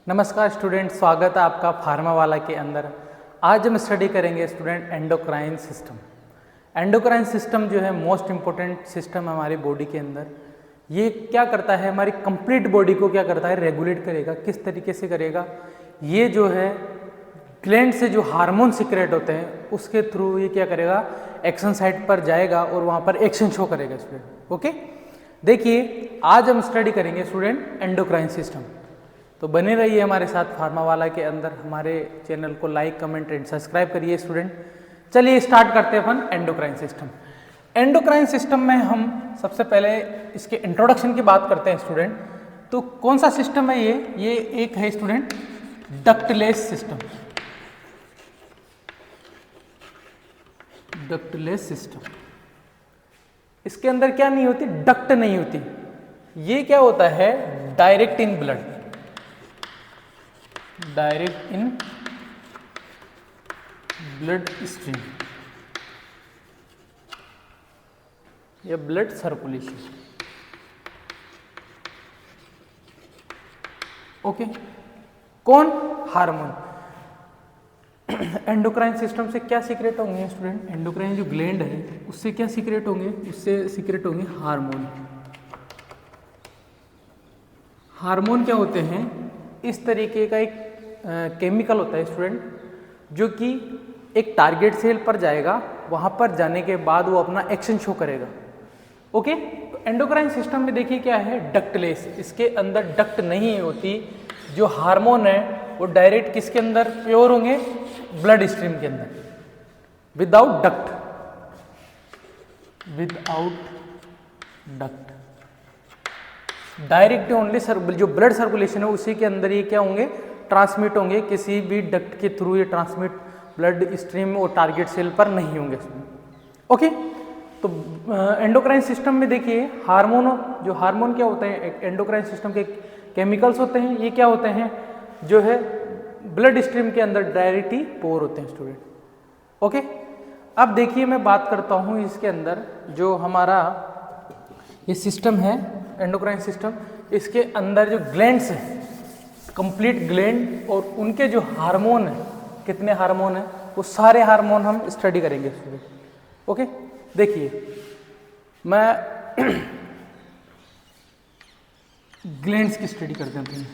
नमस्कार स्टूडेंट, स्वागत है आपका फार्मा वाला के अंदर। आज हम स्टडी करेंगे student endocrine system. Endocrine system जो है मोस्ट इम्पोर्टेंट सिस्टम है हमारी बॉडी के अंदर। ये क्या करता है, हमारी कंप्लीट बॉडी को क्या करता है, रेगुलेट करेगा। किस तरीके से करेगा, ये जो है ग्लैंड से जो हार्मोन सीक्रेट होते हैं उसके थ्रू ये क्या करेगा, एक्शन साइट पर जाएगा और वहाँ पर एक्शन शो करेगा स्टूडेंट। ओके, देखिए आज हम स्टडी करेंगे स्टूडेंट एंडोक्राइन सिस्टम। तो बने रहिए हमारे साथ फार्मा वाला के अंदर। हमारे चैनल को लाइक, कमेंट एंड सब्सक्राइब करिए स्टूडेंट। चलिए स्टार्ट करते हैं अपन एंडोक्राइन सिस्टम। एंडोक्राइन सिस्टम में हम सबसे पहले इसके इंट्रोडक्शन की बात करते हैं स्टूडेंट। तो कौन सा सिस्टम है ये एक है student ductless system. Ductless system, इसके अंदर क्या नहीं होती, डक्ट नहीं होती। ये क्या होता है, direct in blood, direct in blood stream या ब्लड सर्कुलेशन। ओके, कौन, हार्मोन। एंडोक्राइन सिस्टम से क्या सीक्रेट होंगे स्टूडेंट, एंडोक्राइन जो ग्लैंड है उससे क्या सीक्रेट होंगे, उससे सीक्रेट होंगे हार्मोन। हार्मोन क्या होते हैं, इस तरीके का एक केमिकल होता है स्टूडेंट, जो कि एक टारगेट सेल पर जाएगा, वहाँ पर जाने के बाद वो अपना एक्शन शो करेगा। ओके, तो एंडोक्राइन सिस्टम में देखिए क्या है, डक्टलेस, इसके अंदर डक्ट नहीं होती। जो हार्मोन है वो डायरेक्ट किसके अंदर प्योर होंगे, ब्लड स्ट्रीम के अंदर, विदाउट डक्ट, डायरेक्ट ओनली जो ब्लड सर्कुलेशन है उसी के अंदर ये क्या होंगे, ट्रांसमिट होंगे। किसी भी डक्ट के थ्रू ये ट्रांसमिट ब्लड स्ट्रीम और टारगेट सेल पर नहीं होंगे। ओके, तो एंडोक्राइन सिस्टम में देखिए हार्मोन क्या होते हैं, एंडोक्राइन सिस्टम के केमिकल्स होते हैं। ये क्या होते हैं, जो है ब्लड स्ट्रीम के अंदर डायरेक्टली पोर होते हैं स्टूडेंट। ओके, अब देखिए मैं बात करता हूँ इसके अंदर जो हमारा ये सिस्टम है एंडोक्राइन सिस्टम, इसके अंदर जो ग्लैंड्स हैं, कंप्लीट ग्लैंड, और उनके जो हार्मोन है, कितने हार्मोन है, वो सारे हार्मोन हम स्टडी करेंगे स्टूडेंट। ओके, देखिए मैं ग्लैंड्स की स्टडी करते हैं,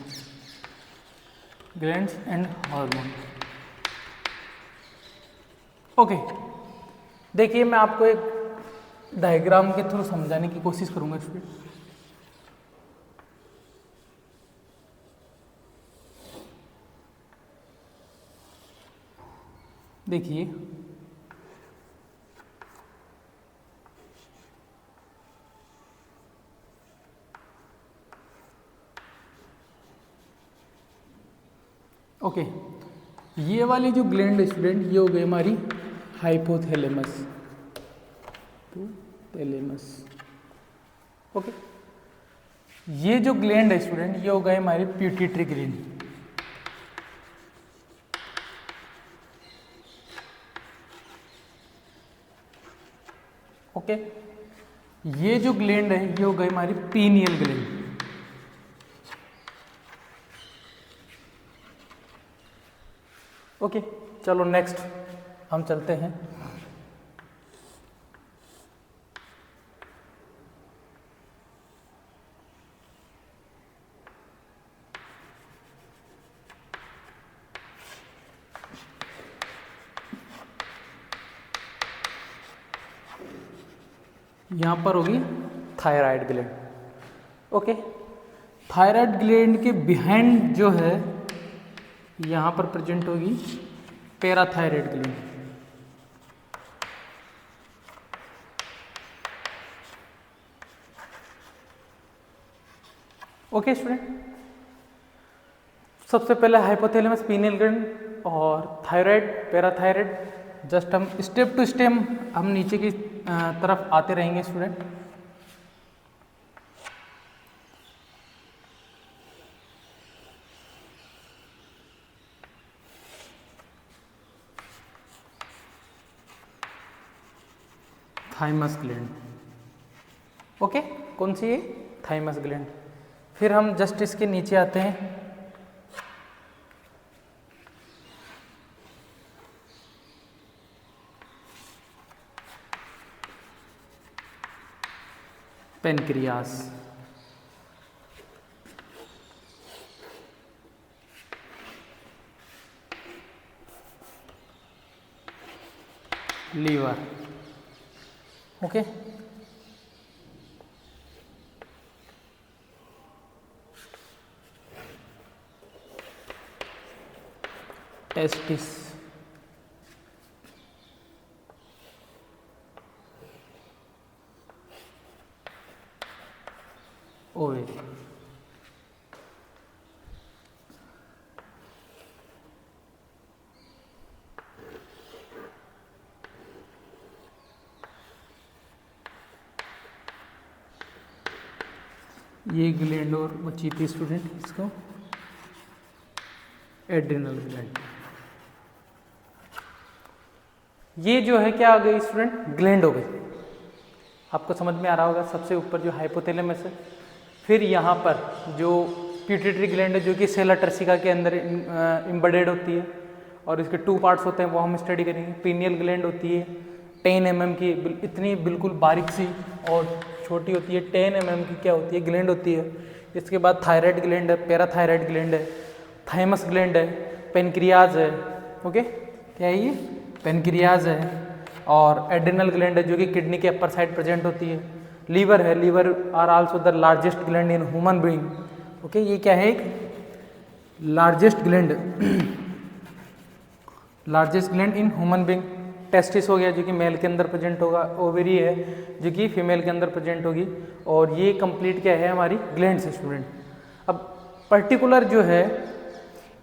ग्लैंड्स एंड हार्मोन। ओके, देखिए मैं आपको एक डायग्राम के थ्रू समझाने की कोशिश करूंगा स्टूडेंट। देखिए ओके, ये वाली जो ग्लैंड है स्टूडेंट, ये हो गई हमारी हाइपोथैलेमस, ओके। ये जो ग्लैंड है स्टूडेंट, ये हो गई हमारी पिट्यूटरी ग्लैंड। ओके, ये जो ग्लैंड है ये हो गई हमारी पीनियल ग्लैंड। ओके, चलो नेक्स्ट हम चलते हैं। यहाँ पर होगी thyroid gland. Okay, thyroid gland के बिहाइंड जो है यहाँ पर प्रेजेंट होगी पैराथायराइड ग्लैंड। ओके स्टूडेंट, सबसे पहले हाइपोथैलेमस, पीनियल ग्लैंड और थायराइड, पैराथायराइड। जस्ट हम स्टेप टू स्टेप हम नीचे की तरफ आते रहेंगे स्टूडेंट। थाइमस ग्लैंड, ओके, कौन सी है, थाइमस ग्लैंड। फिर हम जस्ट इसके नीचे आते हैं, pancreas, liver. Okay, testis, ovary. ये ग्लैंड और बची थी स्टूडेंट, इसको एड्रिनल ग्लैंड। ये जो है क्या आ गई स्टूडेंट, ग्लैंड हो गई। आपको समझ में आ रहा होगा, सबसे ऊपर जो हाइपोथैलेमस है, फिर यहाँ पर जो पिट्यूटरी ग्लैंड है जो कि सेला टर्सिका के अंदर एम्बेडेड होती है, और इसके 2 पार्ट्स होते हैं, वो हम स्टडी करेंगे। पीनियल ग्लैंड होती है 10 mm की, इतनी बिल्कुल बारीक सी और छोटी होती है, 10 mm की क्या होती है, ग्लैंड होती है। इसके बाद थायराइड ग्लैंड है, पैराथायराइड ग्लैंड है, थाइमस ग्लैंड है, पेनक्रियाज है। ओके, क्या है ये, पेनक्रियाज है, और एड्रिनल ग्लैंड है जो कि किडनी के अपर साइड प्रेजेंट होती है। लीवर है, liver are also the largest gland in human being. Okay, ये क्या है, एक largest gland, largest gland in human being. Testis हो गया जो कि मेल के अंदर प्रेजेंट होगा, ओवेरी है जो कि फीमेल के अंदर प्रेजेंट होगी, और ये कंप्लीट क्या है, हमारी ग्लैंड से स्टूडेंट। अब पर्टिकुलर जो है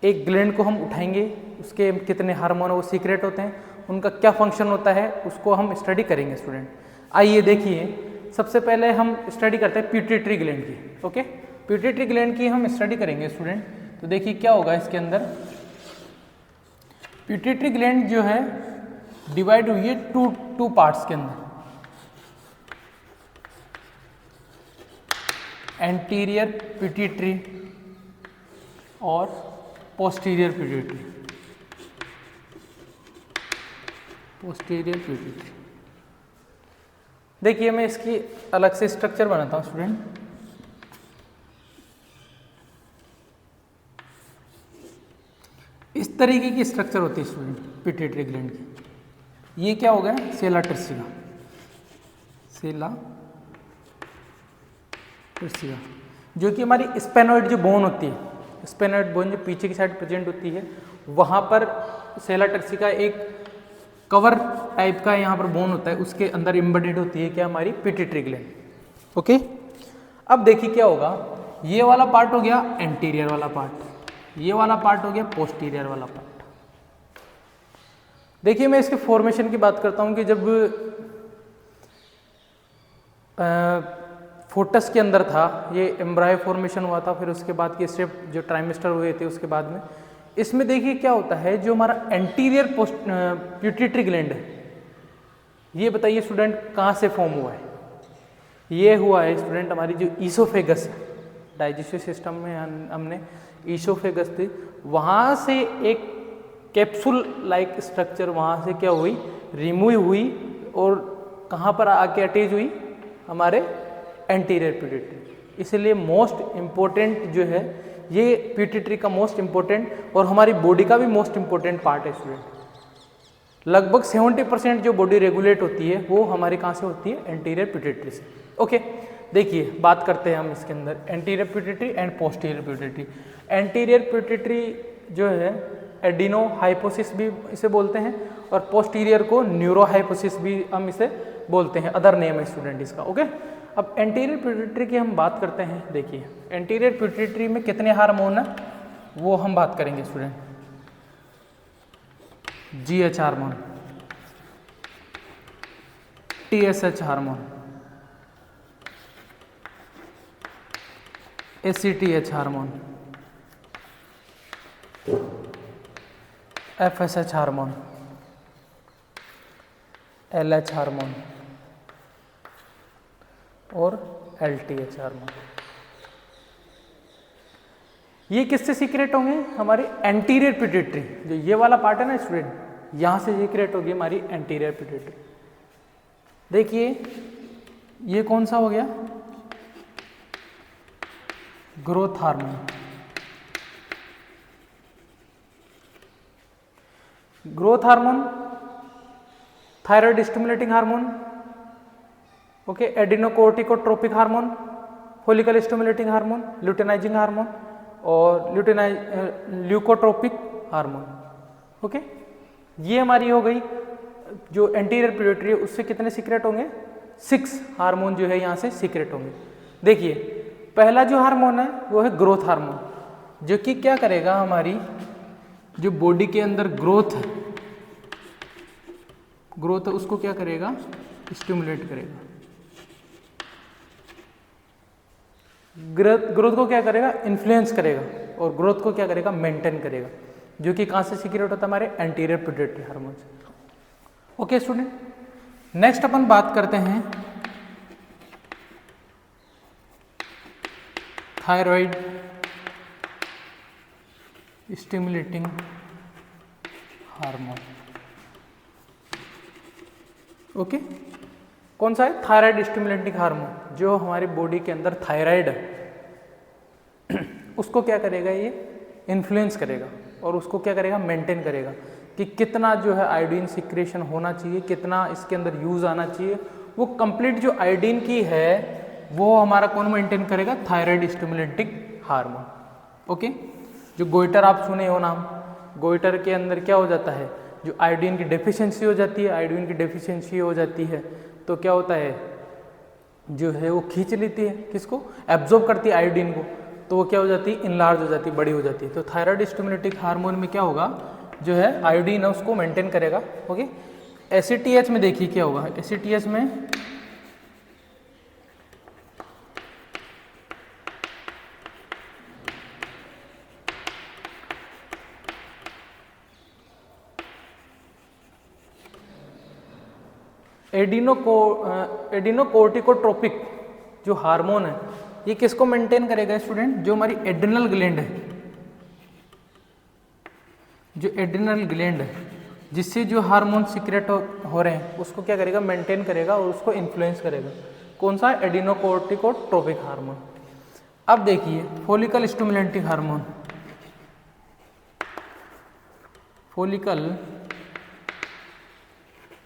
एक ग्लैंड को हम उठाएंगे, उसके कितने हार्मोन वो सीक्रेट होते हैं, उनका क्या फंक्शन होता है, उसको हम स्टडी करेंगे स्टूडेंट। आइए देखिए, सबसे पहले हम स्टडी करते हैं पिट्यूटरी ग्लैंड की। ओके, पिट्यूटरी ग्लैंड की हम स्टडी करेंगे स्टूडेंट। तो देखिए क्या होगा इसके अंदर, पिट्यूटरी ग्लैंड जो है डिवाइड हुई है टू पार्ट्स के अंदर, एंटीरियर पिट्यूटरी और पोस्टीरियर पिट्यूटरी। पोस्टीरियर पिट्यूटरी, देखिए मैं इसकी अलग से स्ट्रक्चर बनाता हूँ स्टूडेंट। इस तरीके की स्ट्रक्चर होती है स्टूडेंट पिट्यूटरी ग्लैंड की। ये क्या हो गया, सेला टर्सिका, सेला टर्सिका जो कि हमारी स्पेनोइड जो बोन होती है, स्पेनोइड बोन जो पीछे की साइड प्रेजेंट होती है, वहाँ पर सेला टर्सिका एक कवर टाइप का यहाँ पर बोन होता है, उसके अंदर एम्बेडेड होती है क्या, हमारी पिट्यूटरी ग्लैंड। ओके, अब देखिए क्या होगा, ये वाला पार्ट हो गया एंटीरियर वाला पार्ट, ये वाला पार्ट हो गया पोस्टीरियर वाला पार्ट। देखिए मैं इसके फॉर्मेशन की बात करता हूँ कि जब फोटस के अंदर था, ये एम्ब्रायो फॉर्मेशन हुआ था, फिर उसके बाद के स्टेप जो ट्राइमेस्टर हुए थे उसके बाद में, इसमें देखिए क्या होता है, जो हमारा एंटीरियर पिट्यूटरी ग्लैंड है, ये बताइए स्टूडेंट कहाँ से फॉर्म हुआ है। ये हुआ है स्टूडेंट हमारी जो ईसोफेगस है, डाइजेस्टिव सिस्टम में हमने ईसोफेगस थी, वहाँ से एक कैप्सूल लाइक स्ट्रक्चर वहाँ से क्या हुई, रिमूव हुई, और कहाँ पर आके अटैच हुई, हमारे एंटीरियर पिट्यूटरी। इसलिए मोस्ट इम्पोर्टेंट जो है ये पिट्यूटरी का मोस्ट इम्पोर्टेंट और हमारी बॉडी का भी मोस्ट इम्पोर्टेंट पार्ट है स्टूडेंट। लगभग 70% जो बॉडी रेगुलेट होती है वो हमारे कहाँ से होती है, एंटीरियर पिट्यूटरी से। ओके, देखिए बात करते हैं हम इसके अंदर anterior pituitary and posterior pituitary. Anterior pituitary जो है एडिनो हाइपोसिस भी इसे बोलते हैं, और पोस्टीरियर को न्यूरो हाइपोसिस भी हम इसे बोलते हैं, अदर नेम है स्टूडेंट इसका। ओके, अब एंटीरियर पिट्यूटरी की हम बात करते हैं। देखिए एंटीरियर पिट्यूटरी में कितने हार्मोन है वो हम बात करेंगे student. GH hormone, TSH hormone, ACTH hormone, FSH hormone, LH hormone और LTH हार्मोन। ये किससे सीक्रेट होंगे, हमारी एंटीरियर पिट्यूटरी, जो ये वाला पार्ट है ना स्टूडेंट, यहाँ से सीक्रेट होगी हमारी एंटीरियर पिट्यूटरी। देखिए ये कौन सा हो गया, growth hormone. Growth hormone, thyroid stimulating hormone, okay, adrenocorticotropic hormone, follicle stimulating hormone, luteinising hormone और ल्यूकोट्रोपिक हार्मोन। ओके, ये हमारी हो गई जो एंटीरियर पिट्यूटरी है, उससे कितने सीक्रेट होंगे? 6 हार्मोन जो है यहाँ से सीक्रेट होंगे। देखिए, पहला जो हार्मोन है वो है ग्रोथ हार्मोन, जो कि क्या करेगा, हमारी जो बॉडी के अंदर ग्रोथ है उसको क्या करेगा? स्टिमुलेट करेगा। ग्रोथ को क्या करेगा? इन्फ्लुएंस करेगा, और ग्रोथ को क्या करेगा? मेंटेन करेगा, जो कि कहाँ से सीक्रेट होता है? हमारे एंटीरियर पिट्यूटरी हार्मोन से। ओके स्टूडेंट, नेक्स्ट अपन बात करते हैं थायराइड स्टिमुलेटिंग हार्मोन। ओके, कौन सा है? थायराइड स्टिमुलेटिंग हार्मोन, जो हमारी बॉडी के अंदर थायराइड है उसको क्या करेगा? ये इन्फ्लुएंस करेगा, और उसको क्या करेगा? मेंटेन करेगा कि कितना जो है आयोडीन सिक्रेशन होना चाहिए, कितना इसके अंदर यूज आना चाहिए। वो कंप्लीट जो आयोडीन की है वो हमारा कौन मेंटेन करेगा? Thyroid stimulating hormone. ओके, जो गोइटर आप सुने हो नाम, गोइटर के अंदर क्या हो जाता है? जो आयोडीन की डेफिशिएंसी हो जाती है, आयोडीन की डेफिशिएंसी हो जाती है तो क्या होता है? जो है वो खींच लेती है, किसको? एब्जॉर्ब करती है आयोडीन को, तो वो क्या हो जाती है? इनलार्ज हो जाती है, बड़ी हो जाती है। तो थायराइड स्टिमुलेटिंग हार्मोन में क्या होगा? जो है आयोडीन है उसको मेंटेन करेगा। ओके, एसीटीएच में देखिए क्या होगा? एसीटीएच में एडिनोकोर्टिकोट्रोपिक जो हार्मोन है, ये किसको मेंटेन करेगा स्टूडेंट? जो हमारी एड्रिनल ग्लैंड है, जो एड्रिनल ग्लैंड है, जिससे जो हार्मोन सीक्रेट हो रहे हैं उसको क्या करेगा? मेंटेन करेगा और उसको इन्फ्लुएंस करेगा। कौन सा? एडिनोकोर्टिकोट्रोपिक हार्मोन। अब देखिए follicle stimulating hormone, follicle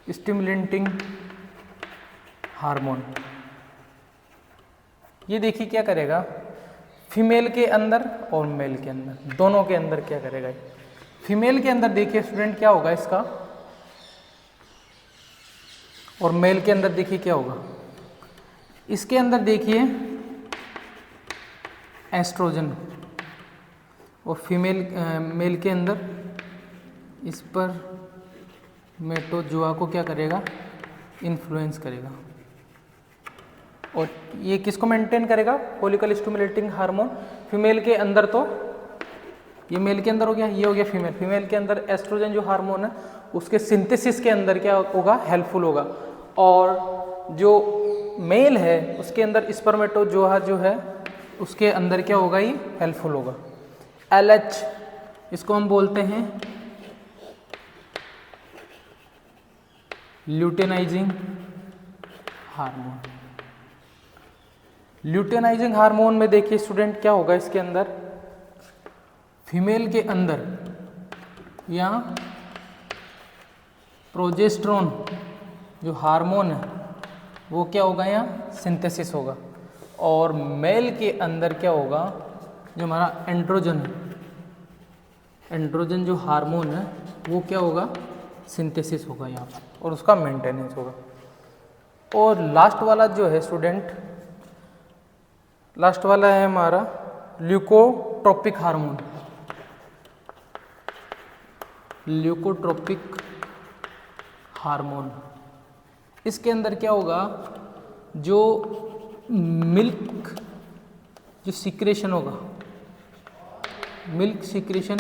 stimulating hormone, ये देखिए क्या करेगा? फीमेल के अंदर और मेल के अंदर, दोनों के अंदर क्या करेगा? फीमेल के अंदर देखिए स्टूडेंट क्या होगा इसका, और मेल के अंदर देखिए क्या होगा? इसके अंदर देखिए एस्ट्रोजन, और फीमेल मेल के अंदर इस पर मेटोजोआ को क्या करेगा? इन्फ्लुएंस करेगा। और ये किसको मेंटेन करेगा? Follicle stimulating hormone. फीमेल के अंदर तो ये मेल के अंदर हो गया, ये हो गया फीमेल। फीमेल के अंदर एस्ट्रोजन जो हार्मोन है उसके सिंथेसिस के अंदर क्या होगा? हेल्पफुल होगा। और जो मेल है उसके अंदर स्पर्मेटोजोआ जो है उसके अंदर क्या होगा? ये हेल्पफुल होगा। LH इसको हम बोलते हैं ल्यूटेनाइजिंग हार्मोन। ल्यूटेनाइजिंग हार्मोन में देखिए स्टूडेंट क्या होगा? इसके अंदर फीमेल के अंदर या प्रोजेस्टेरोन जो हार्मोन है वो क्या होगा? यहाँ सिंथेसिस होगा। और मेल के अंदर क्या होगा? जो हमारा एंड्रोजन है, एंड्रोजन जो हार्मोन है वो क्या होगा? सिंथेसिस होगा यहाँ पर, और उसका मेंटेनेंस होगा। और लास्ट वाला जो है स्टूडेंट, लास्ट वाला है हमारा ल्यूकोट्रोपिक हार्मोन। ल्यूकोट्रोपिक हार्मोन, इसके अंदर क्या होगा? जो मिल्क जो सिक्रेशन होगा, milk secretion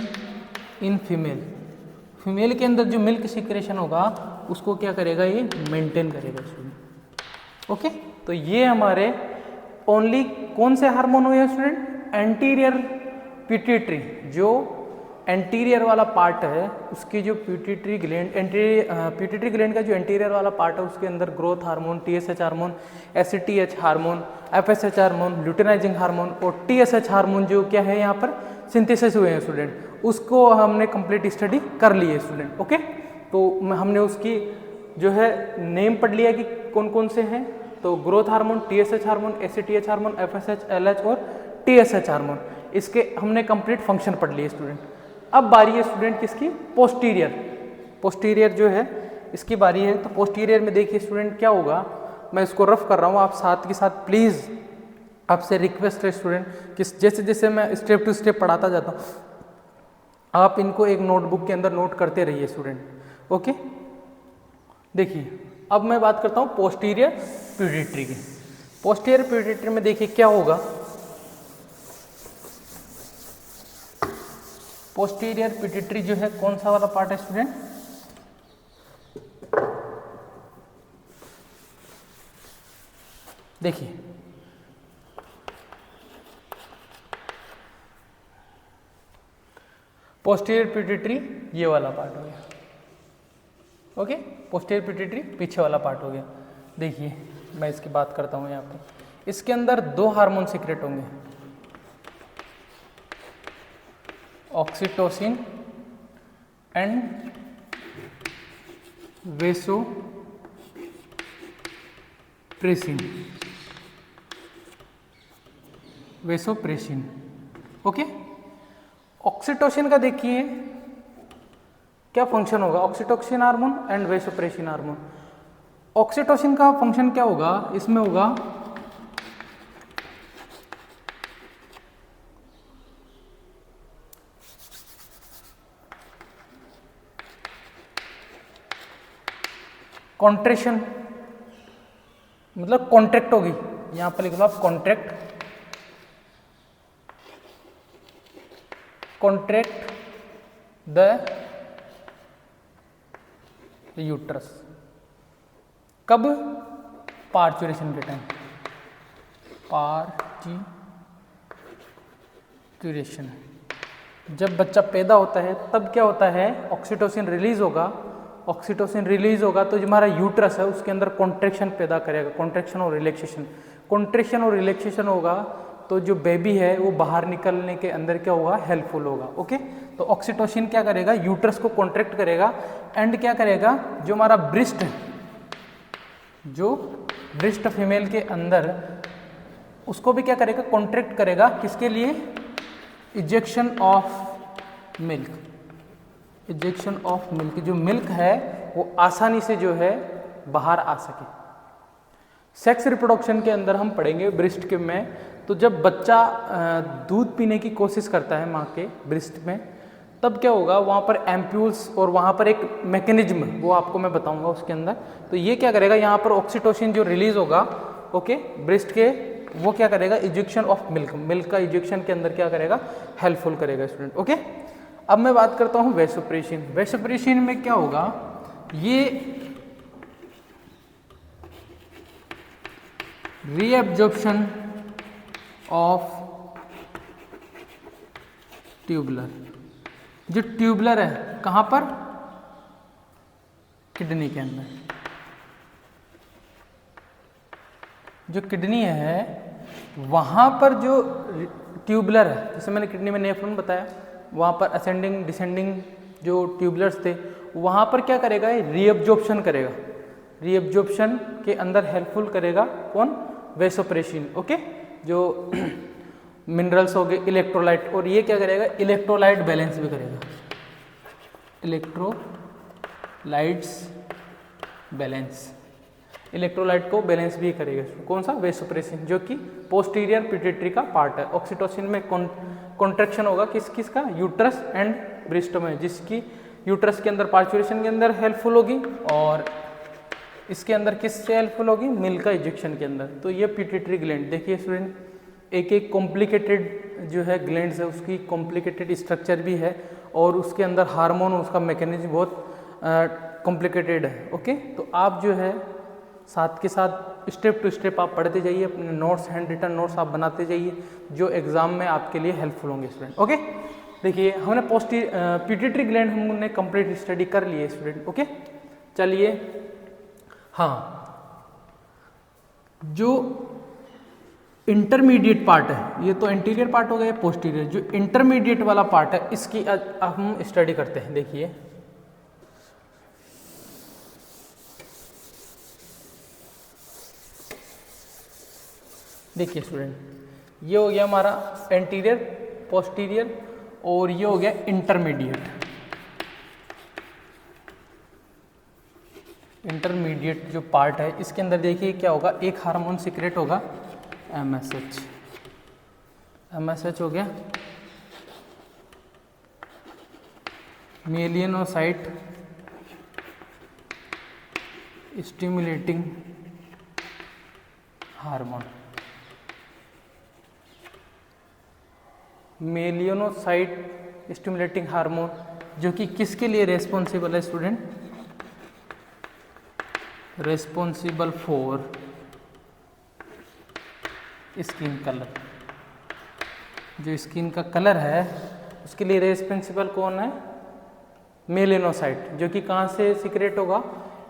in female, female के अंदर जो मिल्क सिक्रेशन होगा उसको क्या करेगा? ये मेंटेन करेगा स्टूडेंट। ओके, तो ये हमारे ओनली कौन से हार्मोन हुए स्टूडेंट? एंटीरियर पिट्यूटरी जो एंटीरियर वाला पार्ट है उसकी जो पिट्यूटरी ग्लैंड पिट्यूटरी ग्लैंड का जो एंटीरियर वाला पार्ट है उसके अंदर growth hormone, TSH hormone, ACTH hormone, FSH hormone, luteinizing hormone और TSH हार्मोन जो क्या है यहाँ पर सिंथेसिस हुए हैं स्टूडेंट, उसको हमने कंप्लीट स्टडी कर ली है स्टूडेंट। ओके, तो हमने उसकी जो है नेम पढ़ लिया कि कौन कौन से हैं। तो growth hormone, TSH hormone, ACTH hormone, FSH, LH और TSH हार्मोन, इसके हमने कंप्लीट फंक्शन पढ़ लिए स्टूडेंट। अब बारी है स्टूडेंट किसकी, पोस्टीरियर जो है इसकी बारी है। तो पोस्टीरियर में देखिए स्टूडेंट क्या होगा, मैं इसको रफ कर रहा हूँ, आप साथ के साथ प्लीज़ आपसे रिक्वेस्ट है स्टूडेंट कि जैसे जैसे मैं स्टेप टू स्टेप पढ़ाता जाता हूँ आप इनको एक नोटबुक के अंदर नोट करते रहिए स्टूडेंट। ओके, देखिए अब मैं बात करता हूँ पोस्टीरियर पिट्यूटरी की। पोस्टीरियर पिट्यूटरी में देखिए क्या होगा, पोस्टीरियर पिट्यूटरी जो है कौन सा वाला पार्ट है स्टूडेंट, देखिए पोस्टीरियर पिट्यूटरी ये वाला पार्ट हो गया। ओके, पोस्टीरियर पिट्यूटरी पीछे वाला पार्ट हो गया। देखिए मैं इसकी बात करता हूँ यहाँ पे, इसके अंदर दो हार्मोन सीक्रेट होंगे, oxytocin and vasopressin. Okay, oxytocin का देखिए क्या फंक्शन होगा, oxytocin hormone and vasopressin hormone. Oxytocin का फंक्शन क्या होगा, इसमें होगा कॉन्ट्रेक्शन, मतलब कॉन्ट्रैक्ट होगी, यहां पर लिख लो आप कॉन्ट्रैक्ट द यूट्रस। कब, पार्चुरेशन के टाइम, पार्चुरेशन जब बच्चा पैदा होता है तब क्या होता है, ऑक्सीटोसिन रिलीज होगा, ऑक्सीटोसिन रिलीज होगा तो जो हमारा यूट्रस है उसके अंदर कॉन्ट्रैक्शन पैदा करेगा, कॉन्ट्रैक्शन और रिलैक्सेशन होगा तो जो बेबी है वो बाहर निकलने के अंदर क्या होगा, हेल्पफुल होगा। ओके, तो ऑक्सीटोसिन क्या करेगा, यूट्रस को कॉन्ट्रैक्ट करेगा एंड क्या करेगा, जो हमारा ब्रेस्ट फीमेल के अंदर उसको भी क्या करेगा, कॉन्ट्रैक्ट करेगा, किसके लिए, इजेक्शन ऑफ मिल्क, जो मिल्क है वो आसानी से जो है बाहर आ सके। सेक्स रिप्रोडक्शन के अंदर हम पढ़ेंगे ब्रेस्ट के में, तो जब बच्चा दूध पीने की कोशिश करता है माँ के ब्रेस्ट में तब क्या होगा, वहाँ पर एम्प्यूल्स और वहाँ पर एक मैकेनिज्म वो आपको मैं बताऊंगा उसके अंदर। तो ये क्या करेगा, यहाँ पर ऑक्सीटोसिन जो रिलीज होगा ओके ब्रेस्ट के, वो क्या करेगा, इजेक्शन ऑफ मिल्क का इजेक्शन के अंदर क्या करेगा, हेल्पफुल करेगा स्टूडेंट। ओके, अब मैं बात करता हूँ वेसोप्रेसिन में क्या होगा, ये रीएब्जॉर्प्शन ऑफ ट्यूबुलर, जो ट्यूबुलर है कहाँ पर, किडनी के अंदर, जो किडनी है वहाँ पर जो ट्यूबुलर है, जैसे मैंने किडनी में नेफ्रॉन बताया, वहाँ पर असेंडिंग डिसेंडिंग जो ट्यूबुलर्स थे वहाँ पर क्या करेगा, रीएब्जॉर्प्शन करेगा, रीएब्जॉर्प्शन के अंदर हेल्पफुल करेगा कौन, वेसोप्रेसिन। ओके, जो मिनरल्स हो गए, इलेक्ट्रोलाइट, और ये क्या करेगा, इलेक्ट्रोलाइट बैलेंस भी करेगा, इलेक्ट्रोलाइट को बैलेंस भी करेगा, कौन सा, वेसोप्रेसिन, जो कि पोस्टीरियर पिट्यूटरी का पार्ट है। ऑक्सीटोसिन में कॉन्ट्रैक्शन होगा किसका, यूट्रस एंड ब्रेस्ट में, जिसकी यूट्रस के अंदर पार्चुरेशन के अंदर हेल्पफुल होगी और इसके अंदर किससे हेल्पफुल होगी, मिल्क का इजेक्शन के अंदर। तो ये पिट्यूटरी ग्लैंड देखिए स्टूडेंट, एक कॉम्प्लिकेटेड जो है ग्लैंड्स है, उसकी कॉम्प्लिकेटेड स्ट्रक्चर भी है और उसके अंदर हार्मोन, उसका मैकेनिज्म बहुत कॉम्प्लिकेटेड है। ओके, तो आप जो है साथ के साथ स्टेप टू स्टेप आप पढ़ते जाइए, अपने नोट्स, हैंड रिटन नोट्स आप बनाते जाइए जो एग्जाम में आपके लिए हेल्पफुल होंगे स्टूडेंट। ओके, देखिए हमने पिट्यूटरी ग्लैंड हमने कंप्लीट स्टडी कर ली है स्टूडेंट। ओके चलिए, हाँ जो इंटरमीडिएट पार्ट है, ये तो एंटीरियर पार्ट हो गया, पोस्टीरियर, जो इंटरमीडिएट वाला पार्ट है इसकी हम स्टडी करते हैं। देखिए देखिए स्टूडेंट, ये हो गया हमारा एंटीरियर, पोस्टीरियर, और ये हो गया इंटरमीडिएट। इंटरमीडिएट जो पार्ट है इसके अंदर देखिए क्या होगा, एक हार्मोन सीक्रेट होगा MSH। MSH हो गया मेलिनोसाइट स्टिमुलेटिंग हार्मोन। मेलिनोसाइट स्टिमुलेटिंग हार्मोन जो कि किसके लिए रेस्पॉन्सिबल है student, responsible for skin colour. जो स्किन का कलर है उसके लिए रेस्पॉन्सिबल कौन है, मेलिनोसाइट, जो कि कहाँ से सीक्रेट होगा,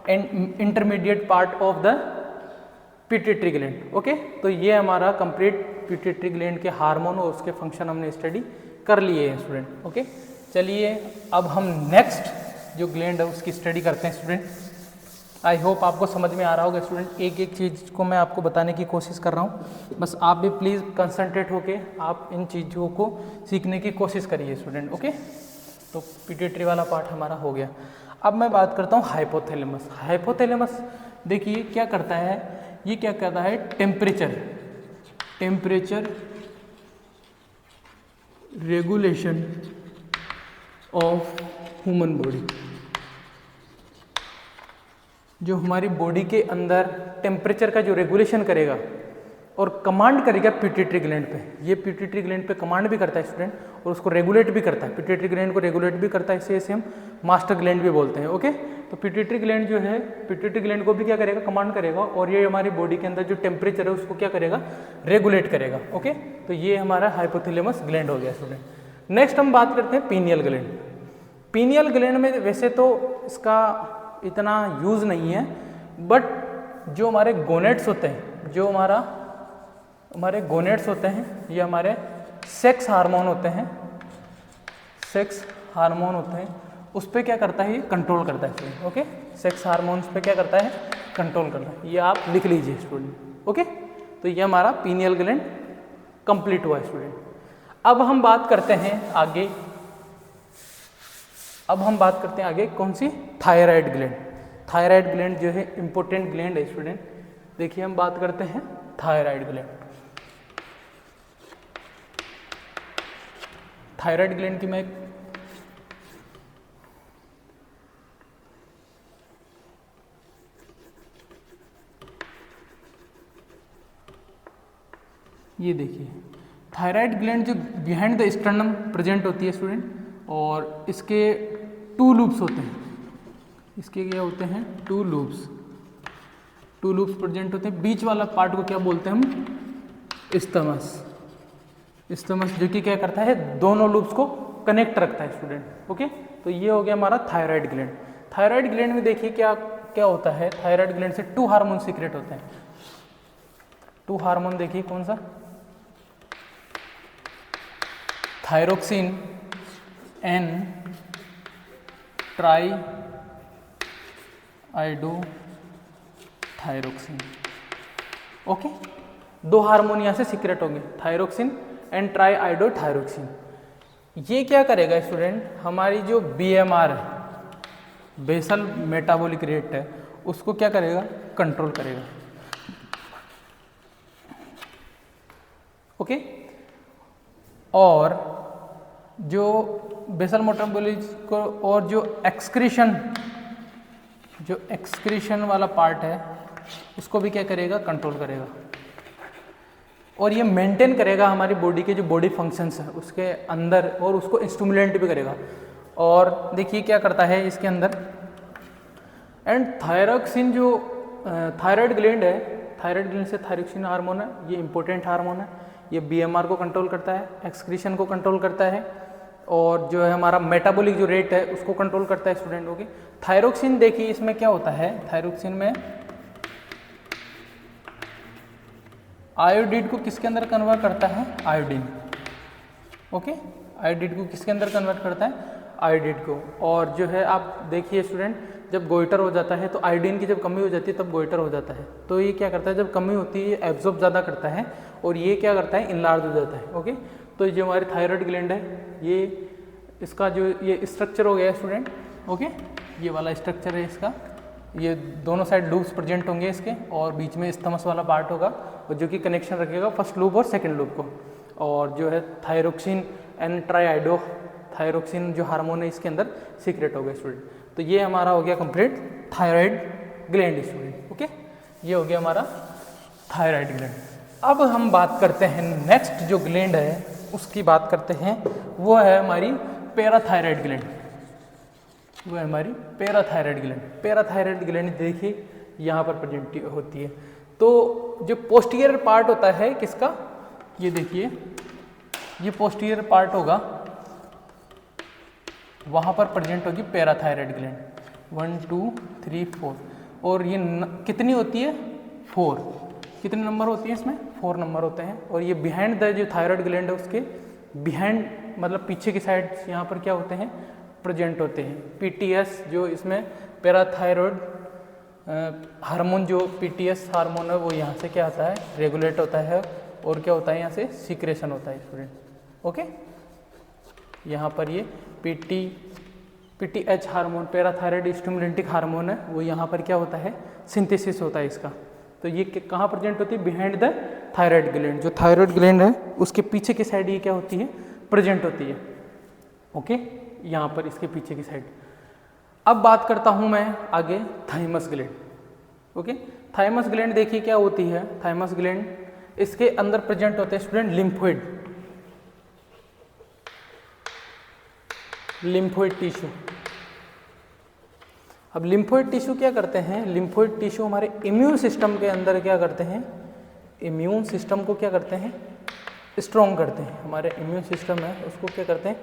intermediate part of the pituitary gland. Okay तो ये हमारा कंप्लीट पिट्यूटरी ग्लैंड के हार्मोन और उसके फंक्शन हमने स्टडी कर लिए हैं स्टूडेंट। ओके चलिए अब हम नेक्स्ट जो ग्लैंड है उसकी स्टडी करते हैं स्टूडेंट। आई होप आपको समझ में आ रहा होगा स्टूडेंट, एक एक चीज़ को मैं आपको बताने की कोशिश कर रहा हूँ, बस आप भी प्लीज़ कंसंट्रेट होके आप इन चीज़ों को सीखने की कोशिश करिए स्टूडेंट। ओके तो पिट्यूटरी वाला पार्ट हमारा हो गया। अब मैं बात करता हूँ हाइपोथैलेमस। हाइपोथैलेमस देखिए क्या करता है, ये क्या करता है, temperature regulation of human body. जो हमारी बॉडी के अंदर टेम्परेचर का जो रेगुलेशन करेगा और कमांड करेगा पिट्यूटरी ग्लैंड पे। ये पिट्यूटरी ग्लैंड पे कमांड भी करता है स्टूडेंट और उसको रेगुलेट भी करता है। पिट्यूटरी ग्लैंड को रेगुलेट भी करता है, इसे हम मास्टर ग्लैंड भी बोलते हैं। ओके तो पिट्यूटरी ग्लैंड जो है, पिट्यूटरी ग्लैंड को भी क्या करेगा, कमांड करेगा, और ये हमारी बॉडी के अंदर जो टेम्परेचर है उसको क्या करेगा, रेगुलेट करेगा। ओके तो ये हमारा हाइपोथैलेमस ग्लैंड हो गया स्टूडेंट। नेक्स्ट हम बात करते हैं पीनियल ग्लैंड। पीनियल ग्लैंड में वैसे तो इसका इतना यूज़ नहीं है, बट जो हमारे गोनेट्स होते हैं, जो हमारे गोनेट्स होते हैं, ये हमारे सेक्स हार्मोन होते हैं, सेक्स हार्मोन होते हैं, उस पर क्या करता है, ये कंट्रोल करता है। ओके सेक्स हार्मोन्स पे क्या करता है, कंट्रोल करता है। ये आप लिख लीजिए स्टूडेंट। ओके तो ये हमारा पीनियल ग्लैंड कंप्लीट हुआ स्टूडेंट। अब हम बात करते हैं आगे, कौन सी, थायराइड ग्लैंड। थायराइड ग्लैंड जो है इंपॉर्टेंट ग्लैंड है स्टूडेंट। देखिए हम बात करते हैं थायराइड ग्लैंड। थायराइड ग्लैंड की मैं ये देखिए थायराइड ग्लैंड जो बिहाइंड द स्टर्नम प्रेजेंट होती है स्टूडेंट, और इसके 2 लूप्स होते हैं। इसके क्या होते हैं, 2 लूप्स प्रेजेंट होते हैं। बीच वाला पार्ट को क्या बोलते हैं हम, इस्थमस, जो कि क्या करता है, दोनों लूप्स को कनेक्ट रखता है स्टूडेंट। ओके तो ये हो गया हमारा थायराइड ग्लैंड। थायराइड ग्लैंड में देखिए क्या होता है, थायराइड ग्लैंड से 2 हार्मोन सीक्रेट होते हैं। 2 हार्मोन देखिए कौन सा, thyroxine and triiodothyronine. Okay 2 hormone यहाँ से सीक्रेट होंगे, थायरोक्सिन एंड ट्राई आइडोथायरोक्सिन। ये क्या करेगा स्टूडेंट, हमारी जो BMR है, बेसल मेटाबॉलिक रेट है, उसको क्या करेगा, कंट्रोल करेगा। ओके और जो बेसल मेटाबॉलिक को, और जो एक्सक्रीशन वाला पार्ट है उसको भी क्या करेगा, कंट्रोल करेगा। और ये मेंटेन करेगा हमारी बॉडी के जो बॉडी फंक्शंस है उसके अंदर, और उसको स्टिमुलेंट भी करेगा। और देखिए क्या करता है इसके अंदर, एंड थायरोक्सिन जो थायराइड ग्लैंड है, थायराइड ग्लैंड से थायरोक्सिन हार्मोन है, ये इंपॉर्टेंट हार्मोन है। ये BMR को कंट्रोल करता है, एक्सक्रीशन को कंट्रोल करता है, और जो है हमारा मेटाबॉलिक जो रेट है उसको कंट्रोल करता है स्टूडेंट। ओके, थायरोक्सिन देखिए इसमें क्या होता है, थायरोक्सिन में आयोडीन को किसके अंदर कन्वर्ट करता है, आयोडीन। ओके, आयोडीन को किसके अंदर कन्वर्ट करता है, आयोडीन को। और जो है आप देखिए स्टूडेंट, जब गोइटर हो जाता है तो आयोडीन की जब कमी हो जाती है तब गोइटर हो जाता है। तो ये क्या करता है, जब कमी होती है एब्जॉर्ब ज़्यादा करता है और ये क्या करता है, इनलार्ज हो जाता है। ओके, तो जो हमारी थायराइड ग्लैंड है, ये इसका जो ये स्ट्रक्चर हो गया स्टूडेंट। ओके, ये वाला स्ट्रक्चर है इसका, ये दोनों साइड लूप्स प्रेजेंट होंगे इसके, और बीच में स्थमस वाला पार्ट होगा और जो कि कनेक्शन रखेगा फर्स्ट लूप और सेकंड लूप को। और जो है थायरोक्सिन एंड ट्राइआइडो थायरोक्सिन जो हार्मोन है इसके अंदर सीक्रेट हो गया स्टूडेंट। तो ये हमारा हो गया complete thyroid gland student. Okay, ये हो गया हमारा थायराइड ग्लैंड। अब हम बात करते हैं नेक्स्ट जो ग्लैंड है उसकी बात करते हैं, वो है हमारी पैराथायराइड ग्लैंड। वो है हमारी पैराथायराइड ग्लैंड। पैराथायराइड ग्लैंड देखिए यहाँ पर प्रेजेंट होती है। तो जो पोस्टीरियर पार्ट होता है किसका, ये देखिए ये पोस्टीरियर पार्ट होगा, वहाँ पर प्रेजेंट होगी पैराथायराइड ग्लैंड। 1 2 3 4 और ये कितनी होती है, 4। कितने नंबर होती है इसमें, 4 नंबर होते हैं। और ये बिहाइंड द जो थायराइड ग्लैंड है उसके बिहाइंड मतलब पीछे की साइड यहाँ पर क्या होते हैं, प्रेजेंट होते हैं। पीटीएस जो इसमें पैराथायराइड हार्मोन, जो पीटीएस हार्मोन है वो यहाँ से क्या आता है, रेगुलेट होता है और क्या होता है यहाँ से सीक्रेशन होता है स्टूडेंट। ओके, यहाँ पर ये पीटीएच हार्मोन पैराथायराइड स्टिमुलेंटिक हार्मोन है, वो यहाँ पर क्या होता है, सिंथेसिस होता है इसका। तो ये कहाँ प्रेजेंट होती है, बिहाइंड द थायराइड ग्लैंड। जो थायराइड ग्लैंड है उसके पीछे की साइड ये क्या होती है, प्रेजेंट होती है। ओके, यहाँ पर इसके पीछे की साइड। अब बात करता हूँ मैं आगे thymus gland. Okay, thymus gland देखिए क्या होती है, थाइमस ग्लैंड इसके अंदर प्रेजेंट होते हैं स्टूडेंट लिम्फोइड, लिम्फोइड टिश्यू। अब लिम्फोइड टिश्यू क्या करते हैं, लिम्फोइड टिश्यू हमारे इम्यून सिस्टम के अंदर क्या करते हैं, इम्यून सिस्टम को क्या करते हैं, स्ट्रॉन्ग करते हैं। हमारे इम्यून सिस्टम है उसको क्या करते हैं,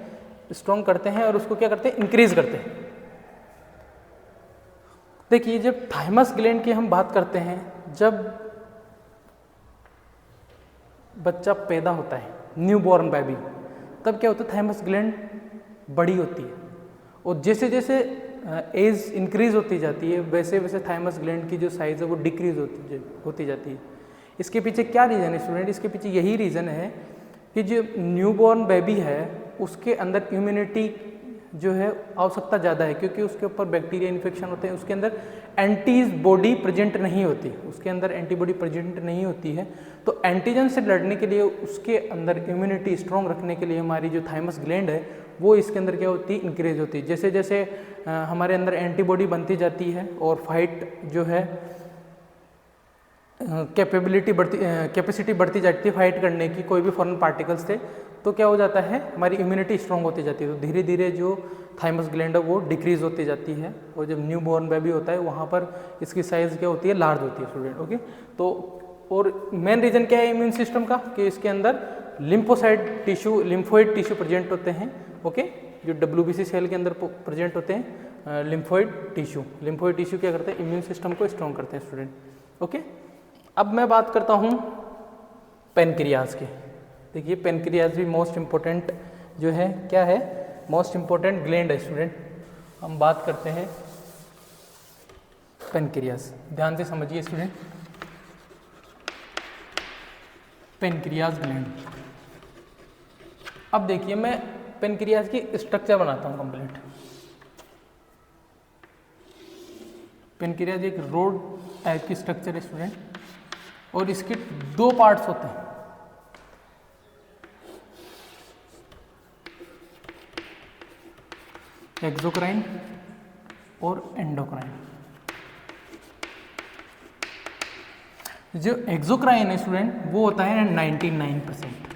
स्ट्रॉन्ग करते हैं और उसको क्या करते हैं, इंक्रीज करते हैं। देखिए जब थाइमस ग्लैंड की हम बात करते हैं, जब बच्चा पैदा होता है, न्यूबॉर्न बेबी, तब क्या होता है, थाइमस ग्लैंड बड़ी होती है और जैसे जैसे एज इंक्रीज होती जाती है वैसे वैसे थाइमस ग्लैंड की जो साइज है वो डिक्रीज होती जाती है। इसके पीछे क्या रीज़न है स्टूडेंट, इसके पीछे यही रीज़न है कि जो न्यूबॉर्न बेबी है उसके अंदर इम्यूनिटी जो है आवश्यकता ज़्यादा है, क्योंकि उसके ऊपर बैक्टीरिया इन्फेक्शन होते हैं, उसके अंदर एंटीबॉडी प्रेजेंट नहीं होती, उसके अंदर एंटीबॉडी प्रेजेंट नहीं होती है। तो एंटीजन से लड़ने के लिए, उसके अंदर इम्यूनिटी स्ट्रॉन्ग रखने के लिए हमारी जो थाइमस ग्लैंड है वो इसके अंदर क्या होती है, इंक्रीज होती है। जैसे जैसे हमारे अंदर एंटीबॉडी बनती जाती है और फाइट जो है कैपेसिटी बढ़ती जाती है फाइट करने की कोई भी फॉरेन पार्टिकल्स से, तो क्या हो जाता है, हमारी इम्यूनिटी स्ट्रॉन्ग होती जाती है। तो धीरे धीरे जो थाइमस ग्लैंड है वो डिक्रीज होती जाती है और जब न्यू बॉर्न बेबी होता है वहाँ पर इसकी साइज़ क्या होती है, लार्ज होती है स्टूडेंट। ओके, तो और मेन रीज़न क्या है इम्यून सिस्टम का, कि इसके अंदर lymphocyte tissue, lymphoid tissue present होते हैं। ओके, जो WBC सेल के अंदर प्रेजेंट होते हैं लिम्फोइड टिश्यू। लिम्फोइड टिश्यू क्या करते हैं, इम्यून सिस्टम को स्ट्रॉन्ग करते हैं स्टूडेंट। ओके, अब मैं बात करता हूँ पेनक्रियाज की। देखिए पेनक्रियाज भी मोस्ट इम्पोर्टेंट जो है, क्या है, मोस्ट इम्पोर्टेंट ग्लैंड है स्टूडेंट। हम बात करते हैं पेनक्रियाज, ध्यान से समझिए स्टूडेंट। पेनक्रियाज ग्लैंड, अब देखिए मैं पेनक्रियाज की स्ट्रक्चर बनाता हूँ कंप्लीट। पेनक्रियाज एक रोड टाइप की स्ट्रक्चर है स्टूडेंट और इसके 2 पार्ट्स होते हैं, एक्सोक्राइन और एंडोक्राइन। जो एक्सोक्राइन है स्टूडेंट वो होता है 99%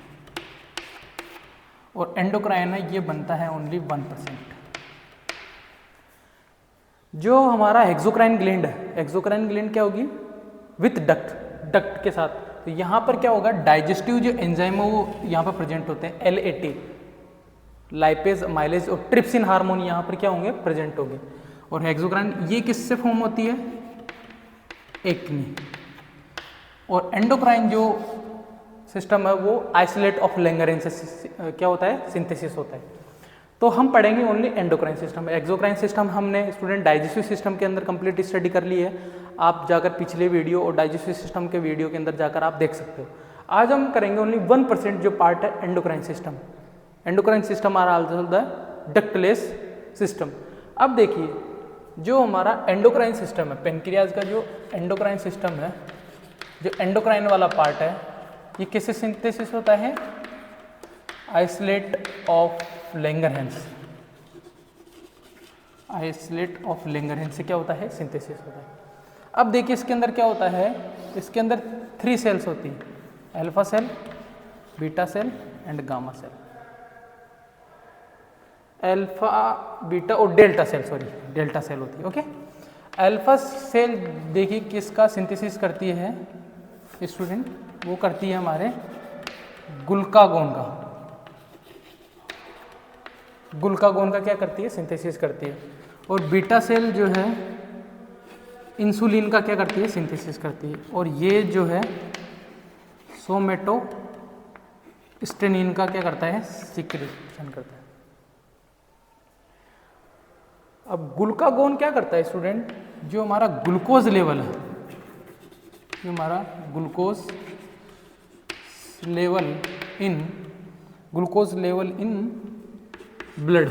और एंडोक्राइन है ये बनता है ओनली 1%। जो हमारा एक्सोक्राइन ग्लैंड है, एक्सोक्राइन ग्लैंड क्या होगी, विथ डक्ट के साथ। तो यहाँ पर क्या होगा, डाइजेस्टिव जो एंजाइम है वो यहाँ पर प्रेजेंट होते हैं, LAT, लाइपेज, माइलेज और ट्रिप्सिन हार्मोन यहाँ पर क्या होंगे, प्रेजेंट होंगे। और हेक्सोक्राइन ये किससे फॉर्म होती है, एक्ने। और एंडोक्राइन जो सिस्टम है वो आइसोलेट ऑफ लैंगरेंस से क्या होता है, सिंथेसिस होता है। तो हम पढ़ेंगे only endocrine system. Exocrine system हमने स्टूडेंट डाइजेस्टिव सिस्टम के अंदर कंप्लीट स्टडी कर ली है। आप जाकर पिछले वीडियो और डाइजेस्टिव सिस्टम के वीडियो के अंदर जाकर आप देख सकते हो। आज हम करेंगे ओनली 1% जो पार्ट है endocrine system. Endocrine system are also the ductless system. अब देखिए जो हमारा एंडोक्राइन सिस्टम है, पेनक्रियाज का जो एंडोक्राइन सिस्टम है, जो एंडोक्राइन वाला पार्ट है, ये किससे सिंथेसिस होता है, isolate of Langerhans. Isolate of Langerhans से क्या होता है, सिंथेसिस होता है। अब देखिए इसके अंदर क्या होता है, इसके अंदर 3 सेल्स होती है, alpha cell, beta cell and gamma cell. Alpha, beta और delta cell, sorry delta cell होती है। ओके, अल्फा सेल देखिए किसका सिंथेसिस करती है स्टूडेंट, वो करती है हमारे ग्लूकागोन का। ग्लूकागोन का क्या करती है, सिंथेसिस करती है। और बीटा सेल जो है इंसुलिन का क्या करती है, सिंथेसिस करती है। और ये जो है सोमेटोस्टेनिन का क्या करता है, सिक्रीशन करता है। अब ग्लूकागोन क्या करता है स्टूडेंट, जो हमारा ग्लूकोज लेवल है, जो हमारा ग्लूकोज लेवल इन ब्लड,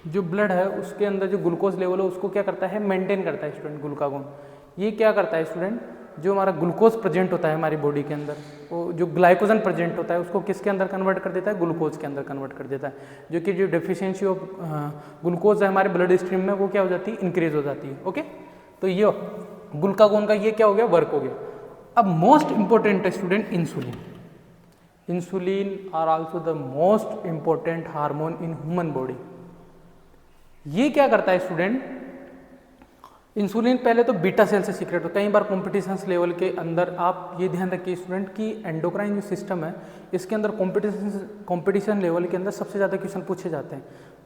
जो ब्लड है उसके अंदर जो ग्लूकोज लेवल है उसको क्या करता है, मेंटेन करता है स्टूडेंट ग्लूकागोन। ये क्या करता है स्टूडेंट, जो हमारा ग्लूकोज प्रेजेंट होता है हमारी बॉडी के अंदर, वो जो ग्लाइकोजन प्रेजेंट होता है उसको किसके अंदर कन्वर्ट कर देता है, ग्लूकोज के अंदर कन्वर्ट कर देता है। जो कि जो डेफिशिएंसी ऑफ ग्लूकोज है हमारे ब्लड स्ट्रीम में, वो क्या हो जाती है, इंक्रीज हो जाती है। ओके, तो ये ग्लूकागोन का ये क्या हो गया, वर्क हो गया। अब मोस्ट इंपॉर्टेंट है student insulin. Insulin are also the most important hormone in human body. ये क्या करता है स्टूडेंट, इंसुलिन पहले तो बीटा सेल से सीक्रेट होता है। कई बार कॉम्पिटिशन लेवल के अंदर आप ये ध्यान रखिए स्टूडेंट कि एंडोक्राइन जो सिस्टम है इसके अंदर कॉम्पिटिशन लेवल के अंदर सबसे ज़्यादा क्वेश्चन पूछे जाते हैं।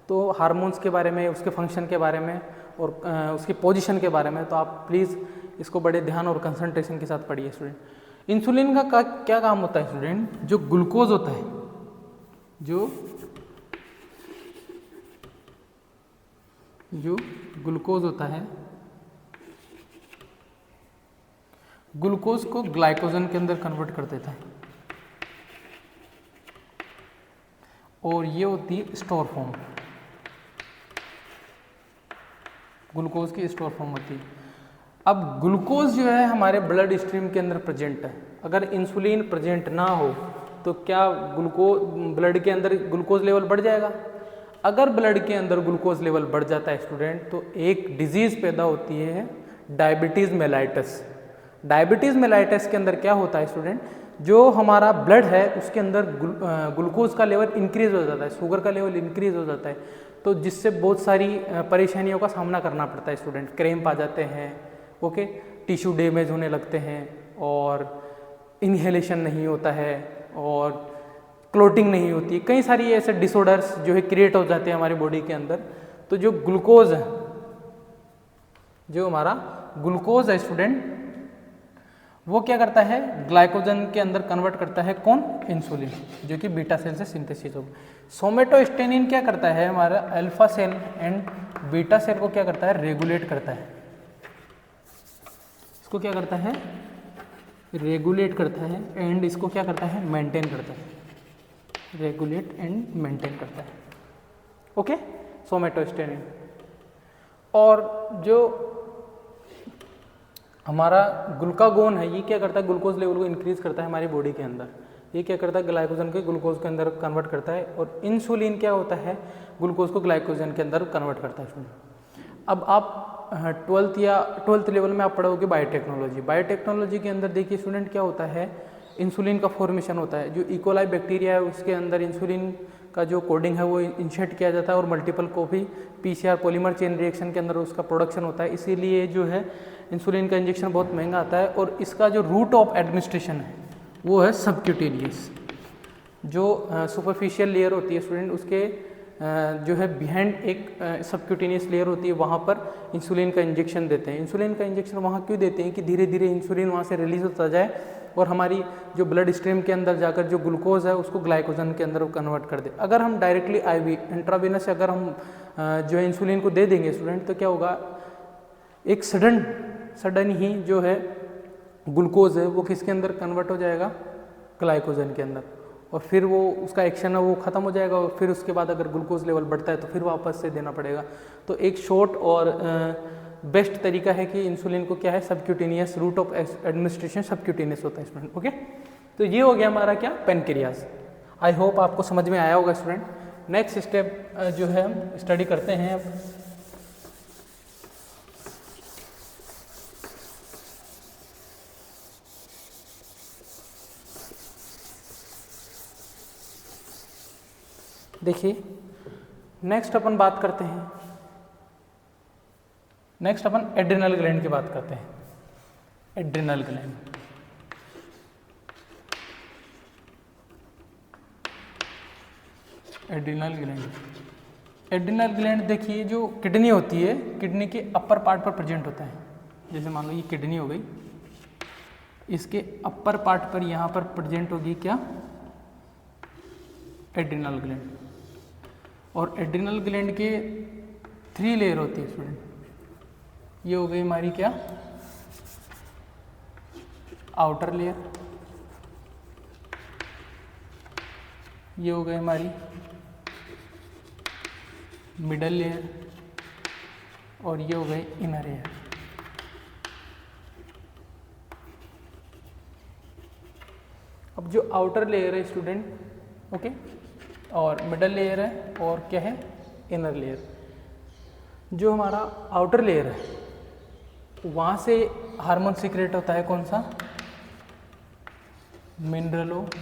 तो हार्मोन्स के बारे में, उसके फंक्शन के बारे में और उसकी पोजीशन के बारे में, तो आप प्लीज़ इसको बड़े ध्यान और कंसंट्रेशन के साथ पढ़िए स्टूडेंट। इंसुलिन का क्या काम होता है स्टूडेंट, जो ग्लूकोज होता है, जो ग्लूकोज होता है, ग्लूकोज को ग्लाइकोजन के अंदर कन्वर्ट कर देता है। और ये होती है स्टोर फॉर्म, ग्लूकोज की स्टोर फॉर्म होती है। अब ग्लूकोज जो है हमारे ब्लड स्ट्रीम के अंदर प्रेजेंट है। अगर इंसुलिन प्रेजेंट ना हो तो क्या ब्लड के अंदर ग्लूकोज लेवल बढ़ जाएगा? अगर ब्लड के अंदर ग्लूकोज लेवल बढ़ जाता है स्टूडेंट, तो एक डिजीज पैदा होती है, डायबिटीज मेलाइटस। डायबिटीज मेलाइटस के अंदर क्या होता है स्टूडेंट, जो हमारा ब्लड है उसके अंदर ग्लूकोज का लेवल इंक्रीज हो जाता है, शुगर का लेवल इंक्रीज हो जाता है, तो जिससे बहुत सारी परेशानियों का सामना करना पड़ता है स्टूडेंट। क्रैम्प आ जाते हैं, ओके, टिश्यू डैमेज होने लगते हैं, और इन्हेलेशन नहीं होता है, और क्लोटिंग नहीं होती है। कई सारी ऐसे डिसऑर्डर्स जो है क्रिएट हो जाते हैं हमारी बॉडी के अंदर। तो जो ग्लूकोज है, जो हमारा ग्लूकोज है स्टूडेंट, वो क्या करता है, ग्लाइकोजन के अंदर कन्वर्ट करता है। कौन? इंसुलिन, जो कि बीटा सेल से सिंथेसिस होगा। सोमेटोस्टेनिन क्या करता है, हमारा alpha cell and beta cell को क्या करता है, रेगुलेट करता है। इसको क्या करता है, रेगुलेट करता है, एंड इसको क्या करता है, मेंटेन करता है। रेगुलेट एंड मेंटेन करता है। Okay, somatostatin. और जो हमारा ग्लूकागोन है, ये क्या करता है, ग्लूकोज लेवल को इंक्रीज करता है हमारी बॉडी के अंदर। ये क्या करता है, ग्लाइकोजन को ग्लूकोज के अंदर कन्वर्ट करता है। और इंसुलिन क्या होता है, ग्लूकोज को ग्लाइकोजन के अंदर कन्वर्ट करता है। अब आप 12th लेवल में आप पढ़ोगे बायोटेक्नोलॉजी। बायोटेक्नोलॉजी के अंदर देखिए स्टूडेंट क्या होता है, इंसुलिन का फॉर्मेशन होता है। जो इकोलाई बैक्टीरिया है उसके अंदर इंसुलिन का जो कोडिंग है वो इंसर्ट किया जाता है, और multiple copy PCR polymer chain reaction के अंदर उसका प्रोडक्शन होता है। इसीलिए जो है इंसुलिन का इंजेक्शन बहुत महंगा आता है। और इसका जो रूट ऑफ एडमिनिस्ट्रेशन है वो है सबक्यूटेनियस। जो सुपरफिशियल लेयर होती है स्टूडेंट, उसके जो है बिहाइंड एक सबक्यूटेनियस लेयर होती है, वहाँ पर इंसुलिन का इंजेक्शन देते हैं। इंसुलिन का इंजेक्शन वहाँ क्यों देते हैं कि धीरे धीरे इंसुलिन वहाँ से रिलीज होता जाए और हमारी जो ब्लड स्ट्रीम के अंदर जाकर जो ग्लूकोज है उसको ग्लाइकोजन के अंदर कन्वर्ट कर दे। अगर हम डायरेक्टली आईवी इंट्रावेनस अगर हम जो इंसुलिन को दे देंगे स्टूडेंट, तो क्या होगा, एक सडन ही जो है ग्लूकोज है वो किसके अंदर कन्वर्ट हो जाएगा, ग्लाइकोजन के अंदर, और फिर वो उसका एक्शन है वो ख़त्म हो जाएगा, और फिर उसके बाद अगर ग्लूकोज लेवल बढ़ता है तो फिर वापस से देना पड़ेगा। तो एक शॉर्ट और बेस्ट तरीका है कि इंसुलिन को क्या है, subcutaneous route of administration subcutaneous होता है स्टूडेंट। ओके, तो ये हो गया हमारा क्या, पेनक्रियाज। आई होप आपको समझ में आया होगा स्टूडेंट। नेक्स्ट स्टेप जो है हम स्टडी करते हैं अब। देखिए नेक्स्ट अपन बात करते हैं, नेक्स्ट अपन एड्रिनल ग्लैंड की बात करते हैं। Adrenal gland, adrenal gland, adrenal gland देखिए जो किडनी होती है, किडनी के अपर पार्ट पर प्रेजेंट होता है। जैसे मान लो ये किडनी हो गई, इसके अपर पार्ट पर यहाँ पर प्रेजेंट होगी क्या, एड्रिनल ग्लैंड। और एड्रिनल ग्लैंड के 3 लेयर होती है स्टूडेंट। ये हो गई हमारी क्या, आउटर लेयर, ये हो गई हमारी मिडल लेयर, और ये हो गई इनर लेयर। अब जो आउटर लेयर है स्टूडेंट, ओके, और मिडल लेयर है, और क्या है, इनर लेयर। जो हमारा आउटर लेयर है वहाँ से हार्मोन सीक्रेट होता है, कौन सा, मिनरलोकोर्टिकॉइड्स।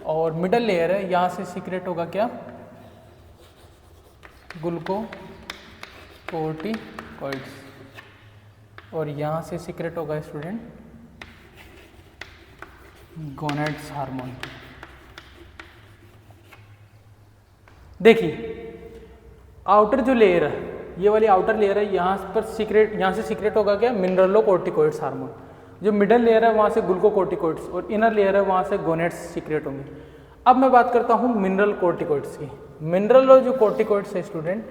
और मिडल लेयर है, यहाँ से सीक्रेट होगा क्या, ग्लूकोकोर्टिकॉइड्स। और यहाँ से सीक्रेट होगा स्टूडेंट गोनेड्स हार्मोन। देखिए आउटर जो लेयर है, ये वाली आउटर लेयर है, यहाँ पर सीक्रेट, यहाँ से सीक्रेट होगा क्या, मिनरलोकोर्टिकॉइड्स हार्मोन। जो मिडल लेयर है वहाँ से ग्लूकोकोर्टिकॉइड्स, और इनर लेयर है वहाँ से गोनेड्स सीक्रेट होंगे। अब मैं बात करता हूँ मिनरल कोर्टिकॉइड्स की। मिनरल जो कोर्टिकॉइड्स है स्टूडेंट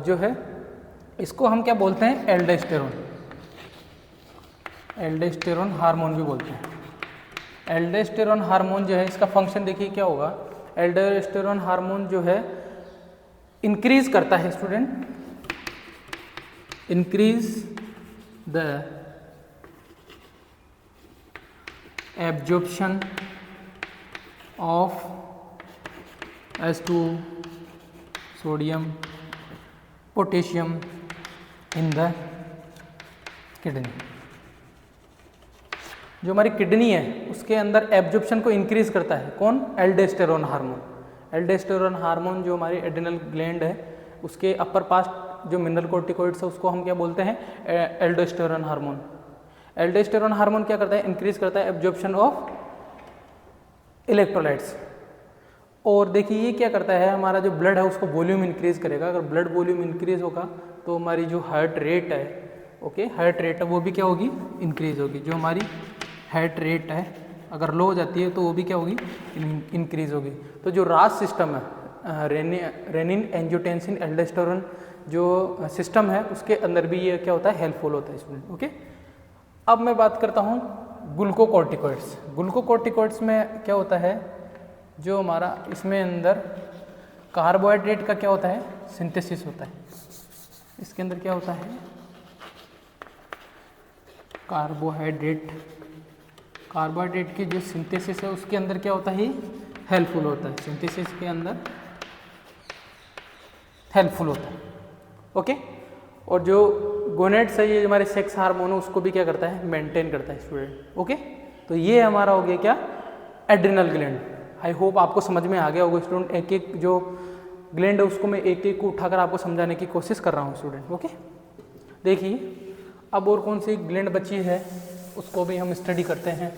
जो है, इसको हम क्या बोलते हैं, एल्डोस्टेरोन, एल्डोस्टेरोन हार्मोन भी बोलते हैं। एल्डोस्टेरोन हार्मोन जो है, इसका फंक्शन देखिए क्या होगा। एल्डोस्टेरोन हार्मोन जो है इंक्रीज करता है student, increase the absorption of H2 sodium potassium in the kidney. जो हमारी किडनी है उसके अंदर एब्जॉर्प्शन को इंक्रीज करता है कौन, एल्डोस्टेरोन हार्मोन। एल्डोस्टेरोन हार्मोन जो हमारी एड्रिनल ग्लैंड है उसके अपर पास्ट जो मिनरल कोर्टिकॉइड्स है उसको हम क्या बोलते हैं, एल्डोस्टेरोन हार्मोन। एल्डोस्टेरोन हार्मोन क्या करता है, इंक्रीज करता है एब्जॉर्प्शन ऑफ इलेक्ट्रोलाइट्स। और देखिए ये क्या करता है, हमारा जो ब्लड है उसको वॉल्यूम इंक्रीज करेगा। अगर ब्लड वॉल्यूम इंक्रीज होगा तो हमारी जो हार्ट रेट है, ओके, हार्ट रेट है वो भी क्या होगी, इंक्रीज होगी। जो हमारी हार्ट रेट है अगर लो हो जाती है तो वो भी क्या होगी, इंक्रीज होगी। तो जो रास सिस्टम है, रेनिन एंजियोटेंसिन एल्डोस्टेरोन जो सिस्टम है उसके अंदर भी ये क्या होता है, हेल्पफुल होता है स्टूडेंट। ओके, अब मैं बात करता हूँ ग्लूकोकोर्टिकॉइड्स। ग्लूकोकोर्टिकॉइड्स में क्या होता है, जो हमारा इसमें अंदर कार्बोहाइड्रेट का क्या होता है, सिंथेसिस होता है। इसके अंदर क्या होता है, कार्बोहाइड्रेट। कार्बोहाइड्रेट की जो सिंथेसिस है उसके अंदर क्या होता है, हेल्पफुल होता है। सिंथेसिस के अंदर हेल्पफुल होता है। ओके, और जो गोनेड्स है ये हमारे सेक्स हार्मोन है उसको भी क्या करता है, मेंटेन करता है स्टूडेंट। ओके, तो ये हमारा हो गया क्या, एड्रिनल ग्लैंड। आई होप आपको समझ में आ गया होगा स्टूडेंट। एक एक जो ग्लैंड है उसको मैं एक एक को उठाकर आपको समझाने की कोशिश कर रहा हूँ स्टूडेंट। ओके, देखिए अब और कौन सी ग्लैंड बची है, उसको भी हम स्टडी करते हैं।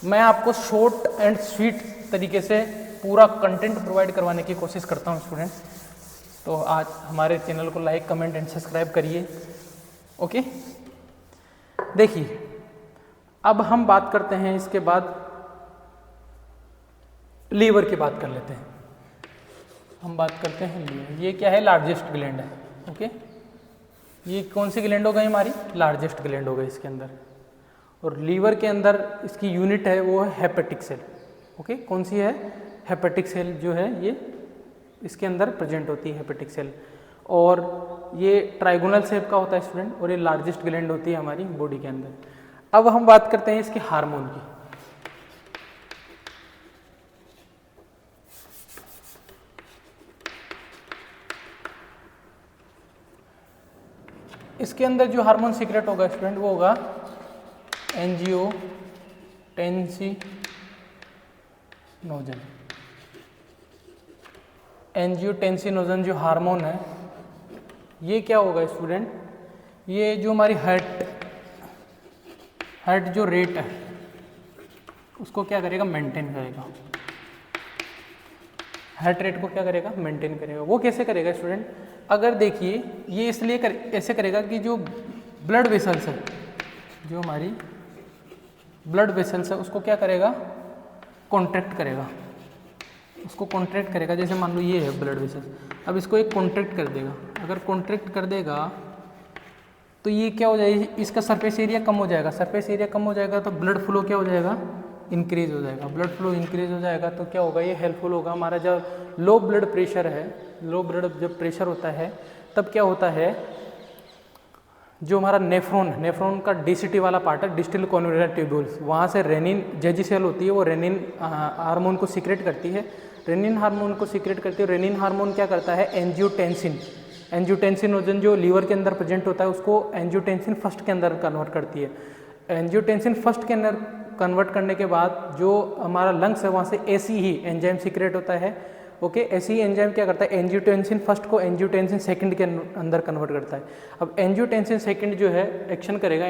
मैं आपको शॉर्ट एंड स्वीट तरीके से पूरा कंटेंट प्रोवाइड करवाने की कोशिश करता हूँ स्टूडेंट। तो आज हमारे चैनल को लाइक, कमेंट एंड सब्सक्राइब करिए। ओके, देखिए अब हम बात करते हैं, इसके बाद लीवर की बात कर लेते हैं। हम बात करते हैं लीवर। ये क्या है? लार्जेस्ट ग्लैंड है। ओके, ये कौन सी ग्लैंड हो गई हमारी? लार्जेस्ट ग्लैंड हो गई इसके अंदर। और लीवर के अंदर इसकी यूनिट है वो है हेपेटिक सेल। ओके, कौन सी है? हेपेटिक सेल जो है ये इसके अंदर प्रेजेंट होती है हेपेटिक सेल। और ये ट्राइगोनल शेप का होता है स्टूडेंट, और ये लार्जेस्ट ग्लैंड होती है हमारी बॉडी के अंदर। अब हम बात करते हैं इसके हार्मोन की। इसके अंदर जो हार्मोन सीक्रेट होगा स्टूडेंट वो होगा एंजियोटेंसिनोजन। एंजियोटेंसिनोजन जो हार्मोन है ये क्या होगा स्टूडेंट? ये जो हमारी हार्ट जो रेट है उसको क्या करेगा? मेंटेन करेगा। हार्ट रेट को क्या करेगा? मेंटेन करेगा। वो कैसे करेगा स्टूडेंट? अगर देखिए ये इसलिए ऐसे करेगा कि जो ब्लड वेसल्स है, जो हमारी ब्लड वेसल्स है उसको क्या करेगा? कॉन्ट्रैक्ट करेगा। उसको कॉन्ट्रैक्ट करेगा। जैसे मान लो ये है ब्लड वेसल्स, अब इसको एक कॉन्ट्रैक्ट कर देगा। अगर कॉन्ट्रैक्ट कर देगा तो ये क्या हो जाएगा? इसका सरफेस एरिया कम हो जाएगा। सरफेस एरिया कम हो जाएगा तो ब्लड फ्लो क्या हो जाएगा? इंक्रीज हो जाएगा। ब्लड फ्लो इंक्रीज हो जाएगा तो क्या होगा? ये हेल्पफुल होगा। हमारा जब लो ब्लड प्रेशर है, लो ब्लड जब प्रेशर होता है तब क्या होता है? जो हमारा नेफ्रॉन का डीसीटी वाला पार्ट है, डिस्टल कॉन्वोल्यूलर ट्यूब्यूल्स, वहाँ से रेनिन जेजी सेल होती है, वो रेनिन हार्मोन को सीक्रेट करती है। रेनिन हार्मोन को सीक्रेट करती है। रेनिन हार्मोन क्या करता है? एंजियोटेंसिनोजन जो लीवर के अंदर प्रेजेंट होता है उसको एंजियोटेंसिन फर्स्ट के अंदर कन्वर्ट करती है। एंजियोटेंसिन फर्स्ट के अंदर कन्वर्ट करने के बाद जो हमारा लंग्स है वहाँ से ऐसी ही एंजाइम सीक्रेट होता है। ओके, ऐसी ही एंजाइम क्या करता है? एंजियोटेंसिन फर्स्ट को एंजियोटेंसिन सेकंड के अंदर कन्वर्ट करता है। अब एंजियोटेंसिन सेकंड जो है एक्शन करेगा,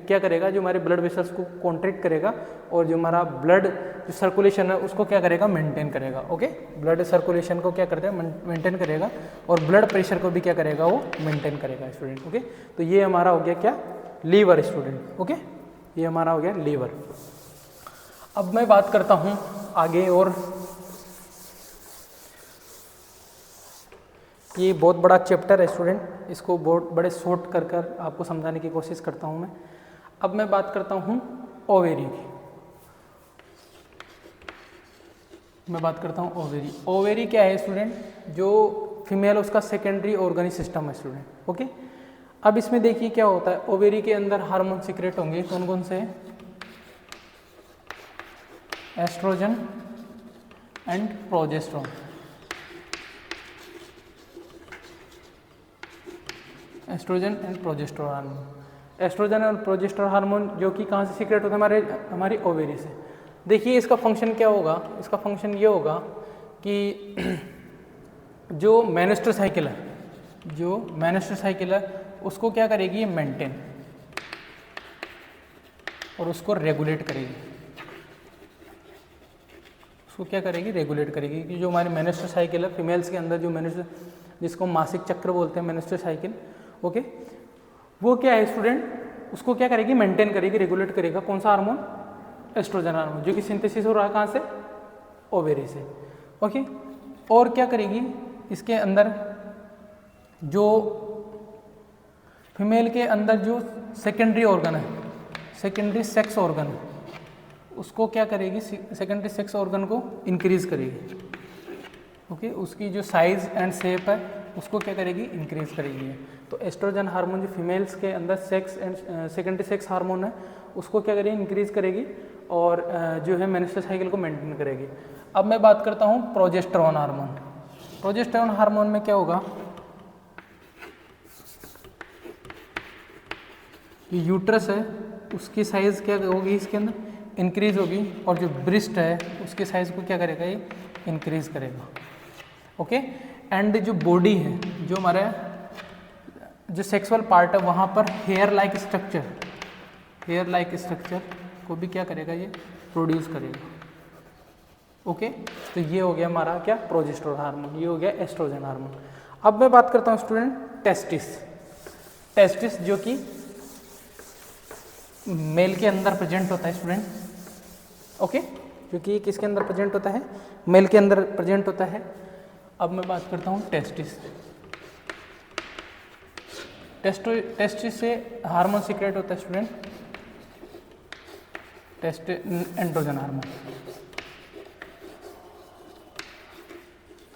क्या करेगा? जो हमारे ब्लड वेसल्स को कॉन्ट्रैक्ट करेगा और जो हमारा ब्लड जो सर्कुलेशन है उसको क्या करेगा? मेंटेन करेगा। ओके, ब्लड सर्कुलेशन को क्या करता है? मेंटेन करेगा। और ब्लड प्रेशर को भी क्या करेगा? वो मेंटेन करेगा स्टूडेंट। ओके, तो ये हमारा हो गया क्या? Liver student. ओके, ये हमारा हो गया लीवर। अब मैं बात करता हूँ आगे, और ये बहुत बड़ा चैप्टर है स्टूडेंट, इसको बहुत बड़े शॉर्ट कर कर आपको समझाने की कोशिश करता हूँ मैं। अब मैं बात करता हूँ ओवेरी की। मैं बात करता हूँ ओवेरी। ओवेरी क्या है स्टूडेंट? जो फीमेल उसका सेकेंडरी ऑर्गेनिक सिस्टम है स्टूडेंट। ओके, अब इसमें देखिए क्या होता है? ओवेरी के अंदर हार्मोन सीक्रेट होंगे। कौन कौन से? Estrogen and progesterone. Estrogen and progesterone hormone. Estrogen और प्रोजेस्टेरोन हार्मोन जो कि कहाँ से सीक्रेट होता है? हमारी ओवेरी से। देखिए इसका फंक्शन क्या होगा? इसका फंक्शन ये होगा कि जो मेंस्ट्रुअल साइकिल है, जो मेंस्ट्रुअल साइकिल है उसको क्या करेगी? मेंटेन, और उसको रेगुलेट करेगी। उसको क्या करेगी? रेगुलेट करेगी। कि जो हमारी मेंस्ट्रुअल साइकिल है फीमेल्स के अंदर, जो मेंस्ट्रुअल, जिसको मासिक चक्र बोलते हैं, मेंस्ट्रुअल साइकिल, ओके, वो क्या है स्टूडेंट? उसको क्या करेगी? मेंटेन करेगी, रेगुलेट करेगा। कौन सा हार्मोन? एस्ट्रोजन हार्मोन, जो कि सिंथेसिस हो रहा है कहाँ से? ओवेरी से। ओके, और क्या करेगी? इसके अंदर जो फीमेल के अंदर जो सेकेंडरी ऑर्गन है, सेकेंडरी सेक्स ऑर्गन, उसको क्या करेगी? सेकेंडरी सेक्स ऑर्गन को इंक्रीज करेगी। ओके, उसकी जो साइज एंड शेप है उसको क्या करेगी? इंक्रीज करेगी। तो एस्ट्रोजन हार्मोन जो फीमेल्स के अंदर sex and secondary sex hormone है उसको क्या करेगी? इंक्रीज करेगी, और जो है मेंस्ट्रुअल साइकिल को मेंटेन करेगी। अब मैं बात करता हूँ प्रोजेस्टेरोन हार्मोन। प्रोजेस्टेरोन हार्मोन में क्या होगा? ये यूट्रस है उसकी साइज क्या होगी? इसके अंदर इंक्रीज होगी, और जो ब्रेस्ट है उसके साइज को क्या करेगा? ये इंक्रीज करेगा। ओके, एंड जो बॉडी है, जो हमारा जो सेक्सुअल पार्ट है वहाँ पर hair like hair like structure को भी क्या करेगा, ये प्रोड्यूस करेगा। ओके, तो ये हो गया हमारा क्या, प्रोजेस्टेरोन हार्मोन, ये हो गया एस्ट्रोजन हार्मोन। अब मैं बात करता हूँ स्टूडेंट टेस्टिस। टेस्टिस जो कि मेल के अंदर प्रेजेंट होता है स्टूडेंट। ओके, जो कि किसके अंदर प्रेजेंट होता है, मेल के अंदर प्रेजेंट होता है। अब मैं बात करता हूँ टेस्टिस। टेस्टिस से हार्मोन सीक्रेट होता है student, androgen hormone,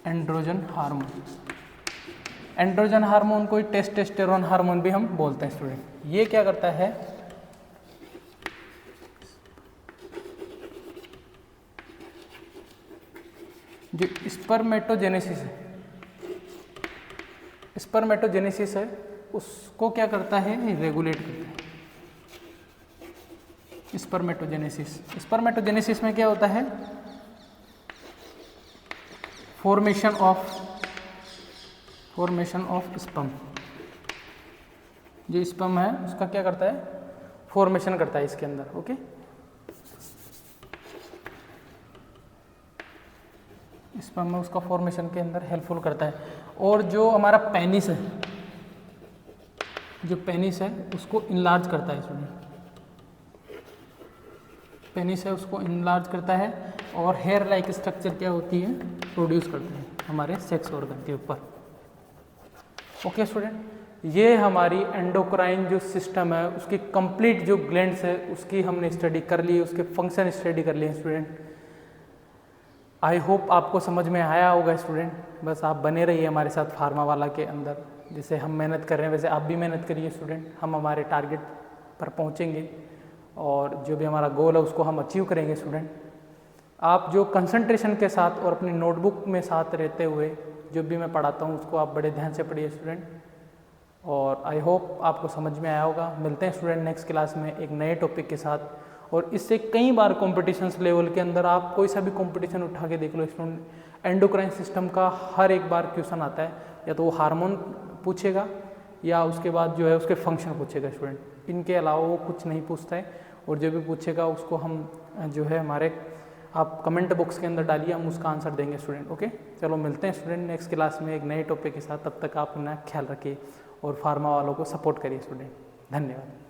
androgen hormone. Androgen hormone को टेस्टोस्टेरोन हार्मोन भी हम बोलते हैं स्टूडेंट। ये क्या करता है, जो स्पर्मेटोजेनेसिस है, स्पर्मेटोजेनेसिस है उसको क्या करता है, रेगुलेट करता है। स्पर्मेटोजेनेसिस में क्या होता है, फॉर्मेशन ऑफ स्पर्म। जो स्पर्म है उसका क्या करता है, फॉर्मेशन करता है इसके अंदर। ओके, स्पर्म में उसका फॉर्मेशन के अंदर हेल्पफुल करता है। और जो हमारा पेनिस है, जो पेनिस है उसको इनलार्ज करता है इसमें, पेनिस है उसको इनलार्ज करता है। और हेयर लाइक स्ट्रक्चर क्या होती है, प्रोड्यूस करते हैं हमारे सेक्स ऑर्गन के ऊपर। ओके स्टूडेंट, ये हमारी एंडोक्राइन जो सिस्टम है उसकी कंप्लीट जो ग्लैंड्स है उसकी हमने स्टडी कर ली, उसके फंक्शन स्टडी कर लिए स्टूडेंट। आई होप आपको समझ में आया होगा स्टूडेंट। बस आप बने रहिए हमारे साथ फार्मा वाला के अंदर, जैसे हम मेहनत कर रहे हैं वैसे आप भी मेहनत करिए स्टूडेंट। हम हमारे टारगेट पर पहुंचेंगे और जो भी हमारा गोल है उसको हम अचीव करेंगे स्टूडेंट। आप जो कंसंट्रेशन के साथ और अपनी नोटबुक में साथ रहते हुए जो भी मैं पढ़ाता हूँ उसको आप बड़े ध्यान से पढ़िए स्टूडेंट। और आई होप आपको समझ में आया होगा। मिलते हैं स्टूडेंट नेक्स्ट क्लास में एक नए टॉपिक के साथ। और इससे कई बार कॉम्पिटिशन्स लेवल के अंदर आप कोई सा भी कॉम्पिटिशन उठा के देख लो स्टूडेंट, एंडोक्राइन सिस्टम का हर एक बार क्वेश्चन आता है, या तो वो हार्मोन पूछेगा या उसके बाद जो है उसके फंक्शन पूछेगा स्टूडेंट। इनके अलावा वो कुछ नहीं पूछता है। और जो भी पूछेगा उसको हम जो है हमारे आप कमेंट बॉक्स के अंदर डालिए, हम उसका आंसर देंगे स्टूडेंट। ओके, चलो मिलते हैं स्टूडेंट नेक्स्ट क्लास में एक नए टॉपिक के साथ। तब तक आप अपना ख्याल रखिए और फार्मा वालों को सपोर्ट करिए स्टूडेंट। धन्यवाद।